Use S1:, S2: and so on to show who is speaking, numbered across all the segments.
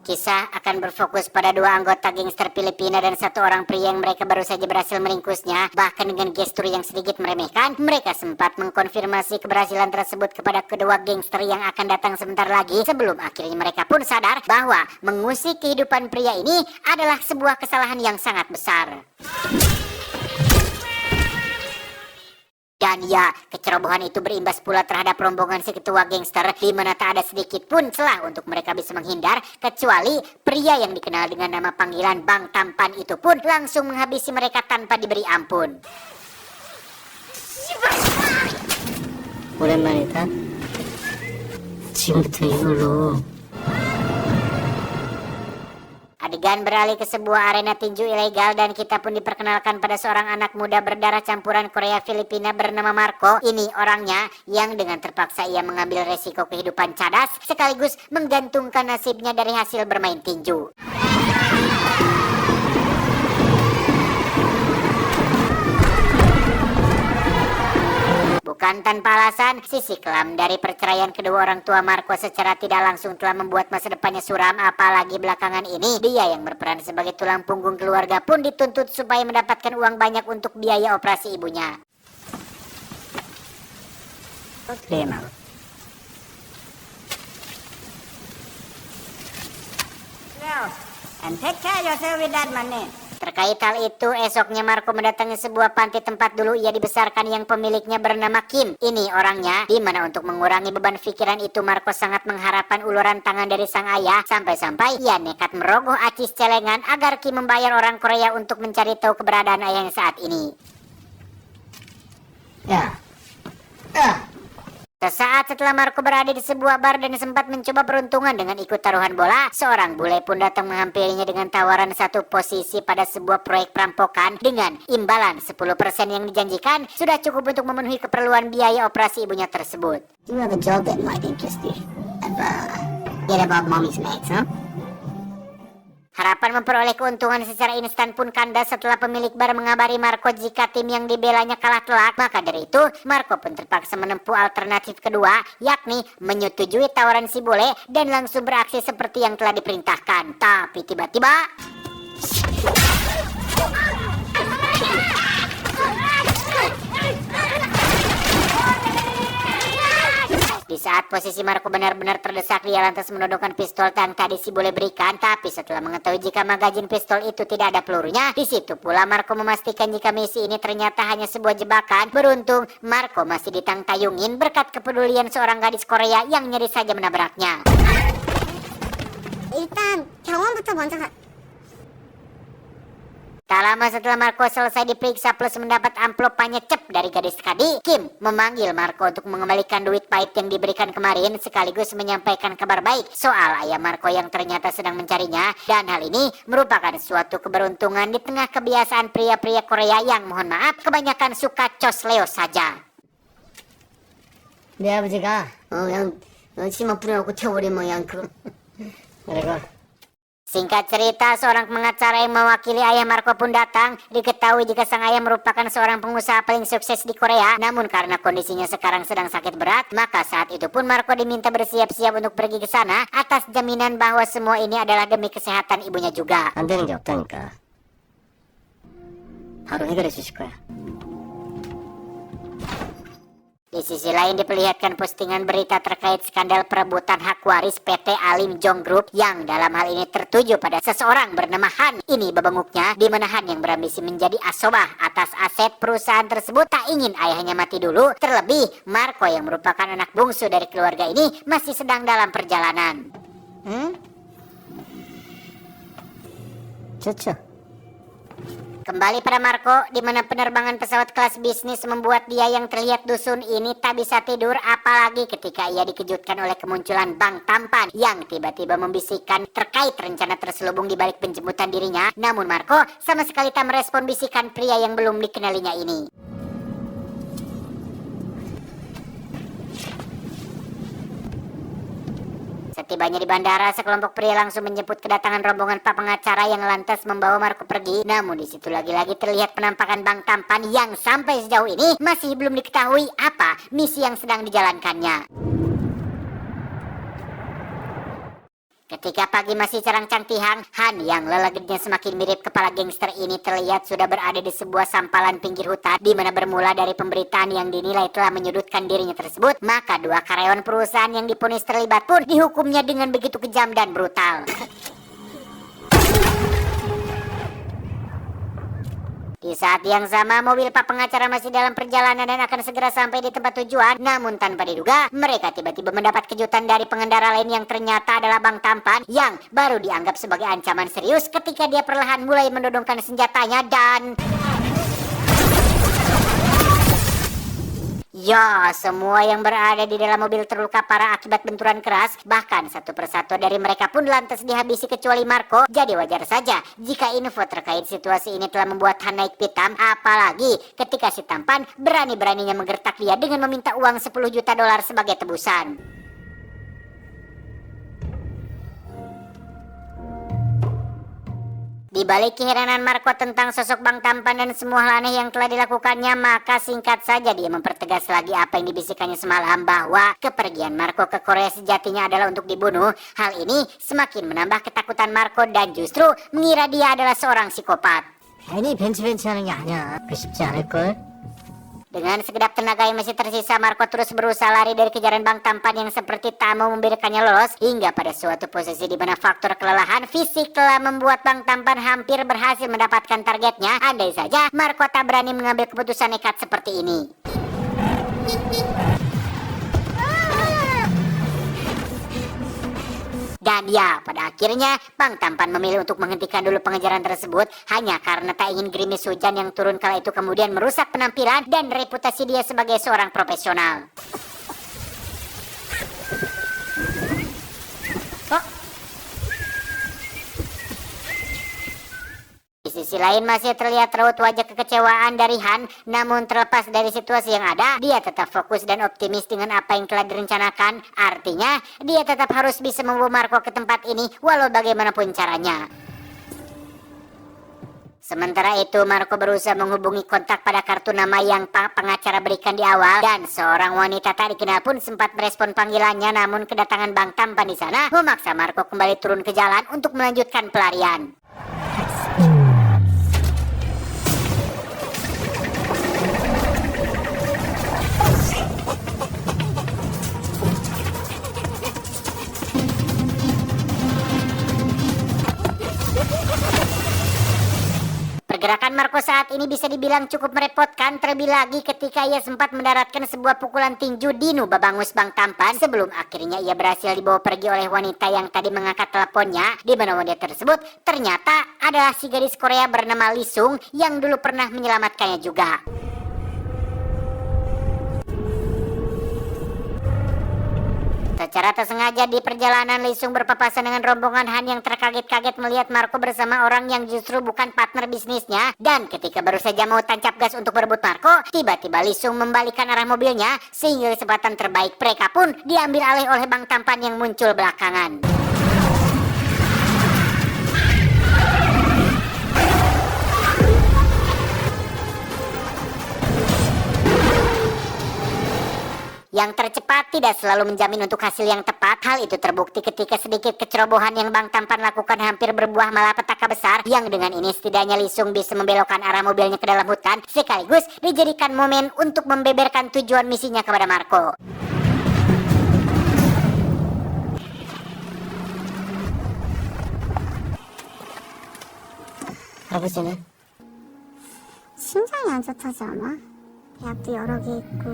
S1: Kisah akan berfokus pada dua anggota gangster Filipina dan satu orang pria yang mereka baru saja berhasil meringkusnya. Bahkan dengan gestur yang sedikit meremehkan, mereka sempat mengkonfirmasi keberhasilan tersebut kepada kedua gangster yang akan datang sebentar lagi. Sebelum akhirnya mereka pun sadar bahwa mengusik kehidupan pria ini adalah sebuah kesalahan yang sangat besar. Dan ya, kecerobohan itu berimbas pula terhadap rombongan si ketua gangster, di mana tak ada sedikit pun celah untuk mereka bisa menghindar, kecuali pria yang dikenal dengan nama panggilan Bang Tampan itu pun langsung menghabisi mereka tanpa diberi ampun.
S2: 오랜만이다. 지금부터 이걸로.
S1: Adegan beralih ke sebuah arena tinju ilegal dan kita pun diperkenalkan pada seorang anak muda berdarah campuran Korea Filipina bernama Marco. Ini orangnya yang dengan terpaksa ia mengambil resiko kehidupan cadas sekaligus menggantungkan nasibnya dari hasil bermain tinju. Bukan tanpa alasan, sisi kelam dari perceraian kedua orang tua Marco secara tidak langsung telah membuat masa depannya suram. Apalagi belakangan ini, dia yang berperan sebagai tulang punggung keluarga pun dituntut supaya mendapatkan uang banyak untuk biaya operasi ibunya.
S2: Memang. And take care yourself with that money.
S1: Terkait hal itu, esoknya Marco mendatangi sebuah panti tempat dulu ia dibesarkan yang pemiliknya bernama Kim. Ini orangnya, di mana untuk mengurangi beban pikiran itu Marco sangat mengharapkan uluran tangan dari sang ayah. Sampai-sampai ia nekat merogoh acis celengan agar Kim membayar orang Korea untuk mencari tahu keberadaan ayahnya saat ini.
S2: Ya.
S1: Sesaat setelah Marco berada di sebuah bar dan sempat mencoba peruntungan dengan ikut taruhan bola, seorang bule pun datang menghampirinya dengan tawaran satu posisi pada sebuah proyek perampokan dengan imbalan 10% yang dijanjikan sudah cukup untuk memenuhi keperluan biaya operasi ibunya tersebut.
S2: Do you have a job that might interest you? Get about mommy's mates, huh?
S1: Harapan memperoleh keuntungan secara instan pun kandas setelah pemilik bar mengabari Marco jika tim yang dibelanya kalah telak. Maka dari itu, Marco pun terpaksa menempuh alternatif kedua, yakni menyetujui tawaran si bule dan langsung beraksi seperti yang telah diperintahkan. Tapi tiba-tiba di saat posisi Marco benar-benar terdesak, dia lantas menodongkan pistol yang tadi si bule berikan. Tapi setelah mengetahui jika magazin pistol itu tidak ada pelurunya, di situ pula Marco memastikan jika misi ini ternyata hanya sebuah jebakan. Beruntung, Marco masih ditangtayungin berkat kepedulian seorang gadis Korea yang nyaris saja menabraknya.
S2: 일단 병원부터 먼저 가.
S1: Tak lama setelah Marco selesai diperiksa plus mendapat amplop panyecep dari gadis tadi, Kim memanggil Marco untuk mengembalikan duit pahit yang diberikan kemarin sekaligus menyampaikan kabar baik soal ayah Marco yang ternyata sedang mencarinya. Dan hal ini merupakan suatu keberuntungan di tengah kebiasaan pria-pria Korea yang mohon maaf kebanyakan suka cosleo saja.
S2: 내 아버지가 그냥 치마 뿌려놓고 태워버리면 그냥 그래가.
S1: Singkat cerita, seorang pengacara yang mewakili ayah Marco pun datang. Diketahui jika sang ayah merupakan seorang pengusaha paling sukses di Korea. Namun karena kondisinya sekarang sedang sakit berat, maka saat itu pun Marco diminta bersiap-siap untuk pergi ke sana atas jaminan bahwa semua ini adalah demi kesehatan ibunya juga.
S2: 안 되는 게 없다니까. 바로 해결해 주실 거야.
S1: Di sisi lain diperlihatkan postingan berita terkait skandal perebutan hak waris PT Alim Jong Group yang dalam hal ini tertuju pada seseorang bernama Han. Ini bebenguknya di mana Han yang berambisi menjadi asobah atas aset perusahaan tersebut tak ingin ayahnya mati dulu. Terlebih Marco yang merupakan anak bungsu dari keluarga ini masih sedang dalam perjalanan.
S2: 좋죠.
S1: Kembali pada Marco, di mana penerbangan pesawat kelas bisnis membuat dia yang terlihat dusun ini tak bisa tidur, apalagi ketika ia dikejutkan oleh kemunculan Bang Tampan yang tiba-tiba membisikkan terkait rencana terselubung di balik penjemputan dirinya. Namun Marco sama sekali tak merespon bisikan pria yang belum dikenalinya ini. Setibanya di bandara, sekelompok pria langsung menjemput kedatangan rombongan pak pengacara yang lantas membawa Marco pergi. Namun di situ lagi-lagi terlihat penampakan Bang Tampan yang sampai sejauh ini masih belum diketahui apa misi yang sedang dijalankannya. Ketika pagi masih cerang cantihang, Han yang lelagetnya semakin mirip kepala gangster ini terlihat sudah berada di sebuah sampalan pinggir hutan di mana bermula dari pemberitaan yang dinilai telah menyudutkan dirinya tersebut, maka dua karyawan perusahaan yang divonis terlibat pun dihukumnya dengan begitu kejam dan brutal. Di saat yang sama, mobil pak pengacara masih dalam perjalanan dan akan segera sampai di tempat tujuan. Namun tanpa diduga, mereka tiba-tiba mendapat kejutan dari pengendara lain yang ternyata adalah Bang Tampan yang baru dianggap sebagai ancaman serius ketika dia perlahan mulai menodongkan senjatanya dan... Ya, semua yang berada di dalam mobil terluka parah akibat benturan keras. Bahkan satu persatu dari mereka pun lantas dihabisi kecuali Marco. Jadi wajar saja jika info terkait situasi ini telah membuat Han naik pitam. Apalagi ketika si Tampan berani-beraninya menggertak dia dengan meminta uang 10 juta dolar sebagai tebusan. Di balik keheranan Marco tentang sosok Bang Tampan dan semua hal aneh yang telah dilakukannya, maka singkat saja dia mempertegas lagi apa yang dibisikannya semalam bahwa kepergian Marco ke Korea sejatinya adalah untuk dibunuh. Hal ini semakin menambah ketakutan Marco dan justru mengira dia adalah seorang psikopat.
S2: 괜히 벤치하는 게 아니야. 그 쉽지 않을걸?
S1: Dengan segenap tenaga yang masih tersisa, Marco terus berusaha lari dari kejaran Bang Tampan yang seperti tak mau membiarkannya lolos. Hingga pada suatu posisi di mana faktor kelelahan fisik telah membuat Bang Tampan hampir berhasil mendapatkan targetnya. Andai saja Marco tak berani mengambil keputusan nekat seperti ini. Dan ya, pada akhirnya Bang Tampan memilih untuk menghentikan dulu pengejaran tersebut hanya karena tak ingin gerimis hujan yang turun kala itu kemudian merusak penampilan dan reputasi dia sebagai seorang profesional. Di sisi lain masih terlihat raut wajah kekecewaan dari Han, namun terlepas dari situasi yang ada, dia tetap fokus dan optimis dengan apa yang telah direncanakan. Artinya, dia tetap harus bisa membawa Marco ke tempat ini walau bagaimanapun caranya. Sementara itu, Marco berusaha menghubungi kontak pada kartu nama yang pak pengacara berikan di awal, dan seorang wanita tak dikenal pun sempat merespon panggilannya, namun kedatangan Bang Tampan di sana memaksa Marco kembali turun ke jalan untuk melanjutkan pelarian. Pergerakan Marco saat ini bisa dibilang cukup merepotkan, terlebih lagi ketika ia sempat mendaratkan sebuah pukulan tinju di nuba bangus Bang Tampan sebelum akhirnya ia berhasil dibawa pergi oleh wanita yang tadi mengangkat teleponnya, di mana wanita tersebut ternyata adalah si gadis Korea bernama Lee Sung yang dulu pernah menyelamatkannya juga. Secara tak sengaja di perjalanan, Lee Sung berpapasan dengan rombongan Han yang terkaget-kaget melihat Marco bersama orang yang justru bukan partner bisnisnya. Dan ketika baru saja mau tancap gas untuk berebut Marco, tiba-tiba Lee Sung membalikkan arah mobilnya sehingga kesempatan terbaik mereka pun diambil alih oleh Bang Tampan yang muncul belakangan. Yang tercepat tidak selalu menjamin untuk hasil yang tepat. Hal itu terbukti ketika sedikit kecerobohan yang Bang Tampan lakukan hampir berbuah malapetaka besar, yang dengan ini setidaknya Lee Sung bisa membelokkan arah mobilnya ke dalam hutan, sekaligus dijadikan momen untuk membeberkan tujuan misinya kepada Marco.
S2: 아버지는?
S3: 심장이 안 좋다지 않아? 대학도 여러 개 있고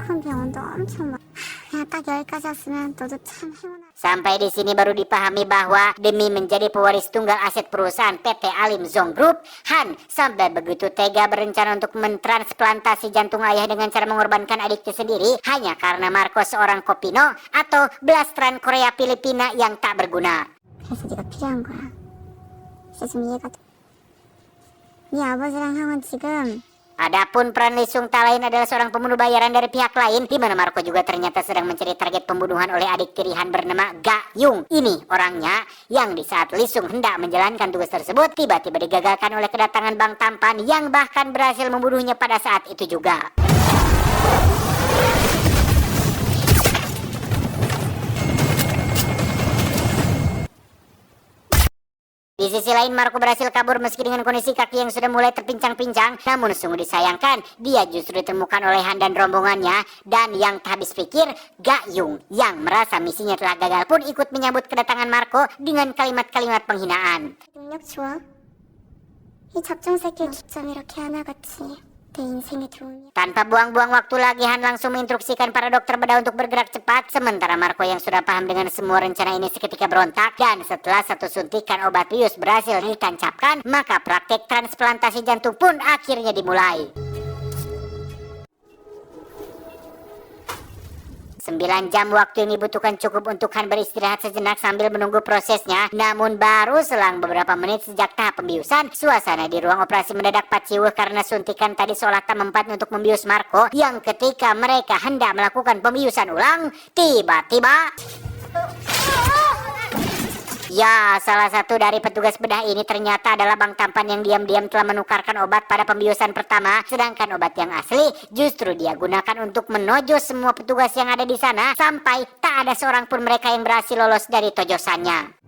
S3: 큰 병원도 엄청 많아. 그냥 딱 여기까지 왔으면 너도 참 행운아.
S1: Sampai di sini baru dipahami bahwa demi menjadi pewaris tunggal aset perusahaan PT Alim Zong Group, Han sampai begitu tega berencana untuk mentransplantasi jantung ayah dengan cara mengorbankan adiknya sendiri hanya karena Marco seorang kopino atau blastran Korea Filipina yang tak berguna.
S3: 그래서 네가 필요한 거야. 이제 좀 이해가 돼. 네 아버지랑 형은 지금
S1: Adapun peran Lee Sung tak lain adalah seorang pembunuh bayaran dari pihak lain, di mana Marco juga ternyata sedang mencari target pembunuhan oleh adik tiri Han bernama Ga Yung. Ini orangnya yang di saat Lee Sung hendak menjalankan tugas tersebut tiba-tiba digagalkan oleh kedatangan Bang Tampan yang bahkan berhasil membunuhnya pada saat itu juga. Di sisi lain, Marco berhasil kabur meski dengan kondisi kaki yang sudah mulai terpincang-pincang. Namun sungguh disayangkan, dia justru ditemukan oleh Han dan rombongannya. Dan yang tak habis pikir, Gayung yang merasa misinya telah gagal pun ikut menyambut kedatangan Marco dengan kalimat-kalimat penghinaan.
S3: 능력 좋아? 이 잡종 새끼 좀 이렇게 하나같이 내 인생에 들어오니
S1: Tanpa buang-buang waktu lagi, Han langsung menginstruksikan para dokter bedah untuk bergerak cepat. Sementara Marco yang sudah paham dengan semua rencana ini seketika berontak. Dan setelah satu suntikan obat bius berhasil ditancapkan, maka praktek transplantasi jantung pun akhirnya dimulai. 9 jam waktu yang dibutuhkan cukup untuk Han beristirahat sejenak sambil menunggu prosesnya. Namun baru selang beberapa menit sejak tahap pembiusan, suasana di ruang operasi mendadak paciweh karena suntikan tadi seolah tak mempan untuk membius Marco. Yang ketika mereka hendak melakukan pembiusan ulang, tiba-tiba... Ya, salah satu dari petugas bedah ini ternyata adalah Bang Tampan yang diam-diam telah menukarkan obat pada pembiusan pertama. Sedangkan obat yang asli justru dia gunakan untuk menojos semua petugas yang ada di sana. Sampai tak ada seorang pun mereka yang berhasil lolos dari tojosannya.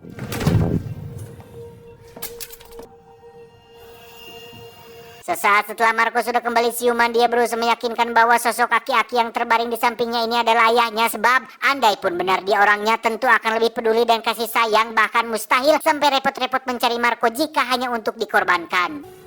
S1: Sesaat setelah Marco sudah kembali siuman, dia berusaha meyakinkan bahwa sosok aki-aki yang terbaring di sampingnya ini adalah ayahnya. Sebab andai pun benar dia orangnya, tentu akan lebih peduli dan kasih sayang. Bahkan mustahil sampai repot-repot mencari Marco jika hanya untuk dikorbankan.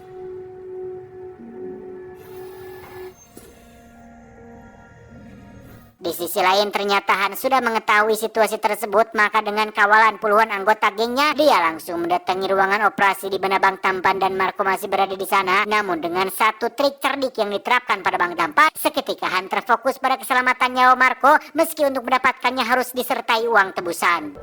S1: Di sisi lain, ternyata Han sudah mengetahui situasi tersebut. Maka dengan kawalan puluhan anggota gengnya, dia langsung mendatangi ruangan operasi di mana Bang Tampan dan Marco masih berada di sana. Namun dengan satu trik cerdik yang diterapkan pada Bang Tampan, seketika Han terfokus pada keselamatan nyawa Marco, meski untuk mendapatkannya harus disertai uang tebusan.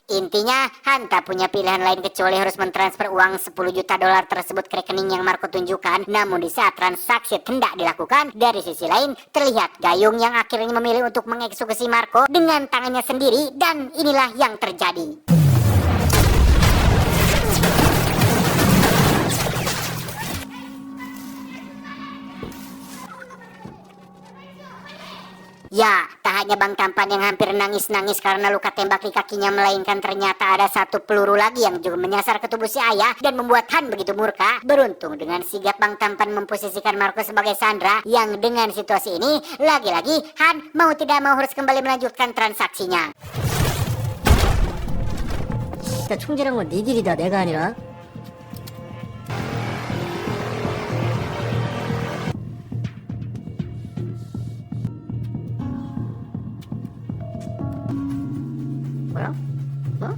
S1: Intinya, Han tak punya pilihan lain kecuali harus mentransfer uang 10 juta dolar tersebut ke rekening yang Marco tunjukkan. Namun di saat transaksi hendak dilakukan, dari sisi lain terlihat Gayung yang akhirnya memilih untuk mengeksekusi Marco dengan tangannya sendiri. Dan inilah yang terjadi. Ya, tak hanya Bang Tampan yang hampir nangis-nangis karena luka tembak di kakinya, melainkan ternyata ada satu peluru lagi yang juga menyasar ke tubuh si ayah dan membuat Han begitu murka. Beruntung dengan sigap Bang Tampan memposisikan Marco sebagai sandera, yang dengan situasi ini lagi-lagi Han mau tidak mau harus kembali melanjutkan transaksinya.
S2: 진짜 총질한 건 니들이다, 내가 아니라. 뭐야? 뭐?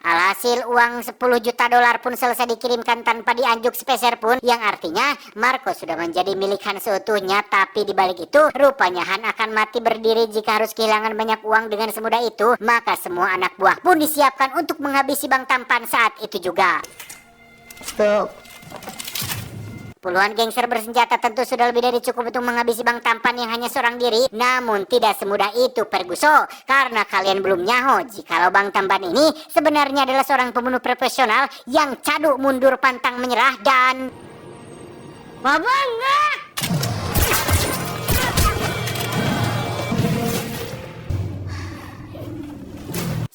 S1: Alhasil uang 10 juta dolar pun selesai dikirimkan tanpa dianjuk sepeser pun, yang artinya Marco sudah menjadi milik Han seutuhnya. Tapi dibalik itu, rupanya Han akan mati berdiri jika harus kehilangan banyak uang dengan semudah itu. Maka semua anak buah pun disiapkan untuk menghabisi Bang Tampan saat itu juga.
S2: Stop.
S1: Puluhan gangster bersenjata tentu sudah lebih dari cukup untuk menghabisi Bang Tampan yang hanya seorang diri. Namun tidak semudah itu Ferguson, karena kalian belum nyaho jikalau Bang Tampan ini sebenarnya adalah seorang pembunuh profesional yang caduk mundur pantang menyerah dan...
S2: Mabangga!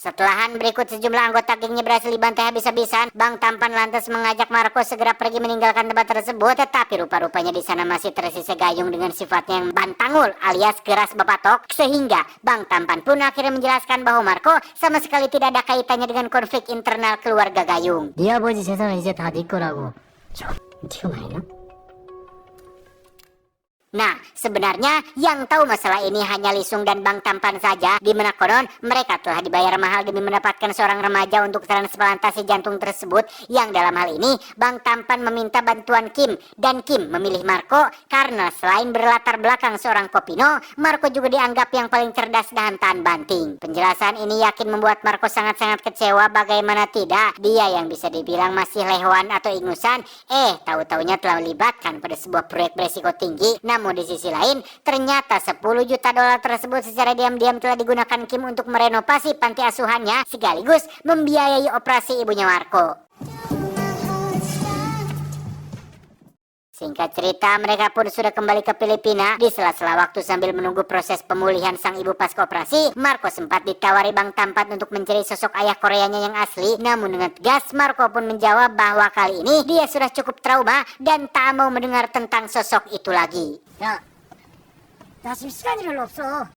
S1: Setelah Han berikut sejumlah anggota gengnya berhasil dibantai habis-habisan, Bang Tampan lantas mengajak Marco segera pergi meninggalkan tempat tersebut. Tetapi rupa-rupanya di sana masih tersisa Gayung dengan sifatnya yang bantangul alias keras bapatok, sehingga Bang Tampan pun akhirnya menjelaskan bahwa Marco sama sekali tidak ada kaitannya dengan konflik internal keluarga Gayung.
S2: 네 아버지 재산은 이제 다 네 거라고. 티가 많이 나?
S1: Nah, sebenarnya yang tahu masalah ini hanya Lisung dan Bang Tampan saja, di mana konon mereka telah dibayar mahal demi mendapatkan seorang remaja untuk transplantasi jantung tersebut. Yang dalam hal ini Bang Tampan meminta bantuan Kim, dan Kim memilih Marco karena selain berlatar belakang seorang kopino, Marco juga dianggap yang paling cerdas dan tahan banting. Penjelasan ini yakin membuat Marco sangat-sangat kecewa. Bagaimana tidak, dia yang bisa dibilang masih lehoan atau ingusan, tahu-taunya telah melibatkan pada sebuah proyek beresiko tinggi. Namun di sisi lain, ternyata 10 juta dolar tersebut secara diam-diam telah digunakan Kim untuk merenovasi panti asuhannya sekaligus membiayai operasi ibunya Marco. Singkat cerita, mereka pun sudah kembali ke Filipina. Di sela-sela waktu sambil menunggu proses pemulihan sang ibu pasca operasi, Marco sempat ditawari Bang Tampan untuk mencari sosok ayah Koreanya yang asli. Namun dengan tegas, Marco pun menjawab bahwa kali ini dia sudah cukup trauma dan tak mau mendengar tentang sosok itu lagi.
S2: 야, 나 지금 시간이 별로 없어.